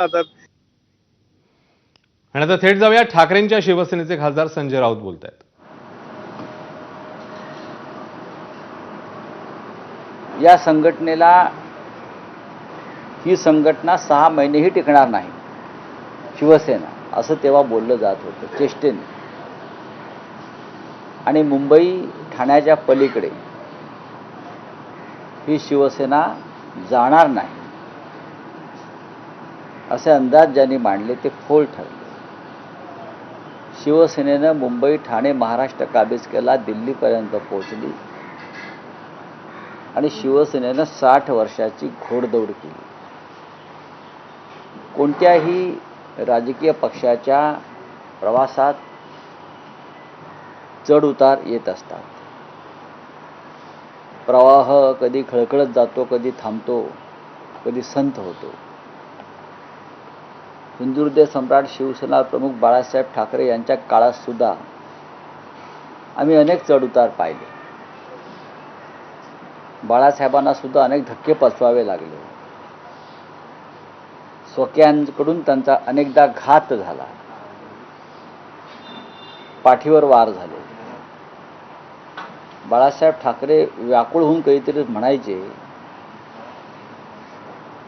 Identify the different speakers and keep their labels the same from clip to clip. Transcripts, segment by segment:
Speaker 1: आता
Speaker 2: आणि आता थेट जाऊया ठाकरेंच्या शिवसेनेचे खासदार संजय राऊत बोलतायत।
Speaker 3: या संघटनेला ही संघटना 6 महिनेही टिकणार नाही शिवसेना असं तेव्हा बोललं जात होतं चेष्टेने। आणि मुंबई ठाण्याच्या पलीकडे ही शिवसेना जाणार नाही असे अंदाज ज्यांनी मांडले ते फोल ठरले। शिवसेनेनं मुंबई ठाणे महाराष्ट्र काबीज केला, दिल्लीपर्यंत पोहोचली आणि शिवसेनेनं 60 वर्षाची घोडदौड केली। कोणत्याही राजकीय पक्षाच्या प्रवासात चढ उतार येत असतात। प्रवाह कधी खळखळत जातो, कधी थांबतो, कधी संथ होतो। हिंदुहृदय सम्राट शिवसेना प्रमुख बाळासाहेब ठाकरे यांच्या काळात सुद्धा आम्ही अनेक चढ उतार पाहिले। बाळासाहेबांना सुद्धा अनेक धक्के पचवावे लागले। स्वकीयांकडून त्यांचा अनेकदा घात झाला, पाठीवर वार झाले। बाळासाहेब ठाकरे व्याकुळ होऊन काहीतरी म्हणायचे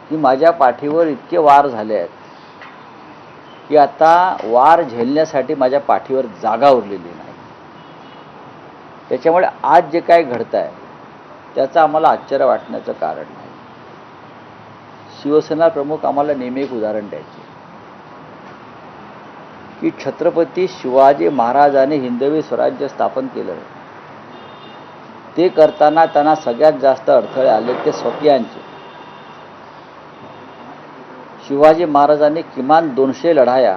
Speaker 3: की माझ्या पाठीवर इतके वार झाले आहेत की आता वार झेलण्यासाठी माझ्या पाठीवर जागा उरलेली नाही। त्याच्यामुळे आज जे काय घडतंय त्याचं आम्हाला आश्चर्य वाटण्याचं कारण नाही। शिवसेना प्रमुख आम्हाला नेहमी एक उदाहरण द्यायचे की छत्रपती शिवाजी महाराजांनी हिंदवी स्वराज्य स्थापन केलं, ते करताना त्यांना सगळ्यात जास्त अडथळे आले ते स्वकीयांचे। शिवाजी महाराजांनी किमान 200 लढाया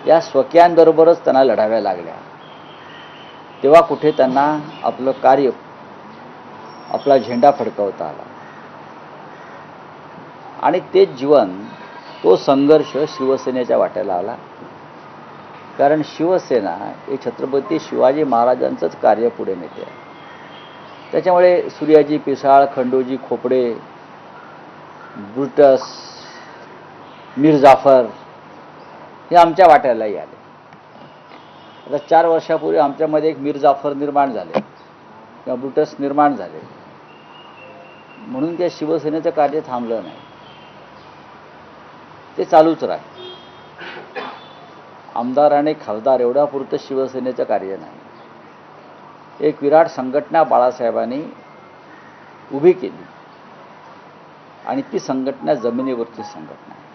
Speaker 3: या स्वकीयांबरोबरच त्यांना लढाव्या लागल्या। तेव्हा कुठे त्यांना आपलं कार्य, आपला झेंडा फडकवता आला। आणि तेच जीवन, तो संघर्ष शिवसेनेच्या वाट्याला आला, कारण शिवसेना हे छत्रपती शिवाजी महाराजांचंच कार्य पुढे नेते आहे। त्याच्यामुळे सूर्याजी पिसाळ, खंडोजी खोपडे, ब्रुटस, मीर जाफर हे आमच्या वाट्यालाही आले। आता 4 वर्षापूर्वी आमच्यामध्ये एक मीर जाफर निर्माण झाले किंवा ब्रुटस निर्माण झाले, म्हणून त्या शिवसेनेचं कार्य थांबलं नाही, ते चालूच राहील। आमदार आणि खासदार एवढ्यापुरतं शिवसेनेचं कार्य नाही। एक विराट संघटना बाळासाहेबांनी उभी केली आणि ती संघटना जमिनीवरची संघटना आहे।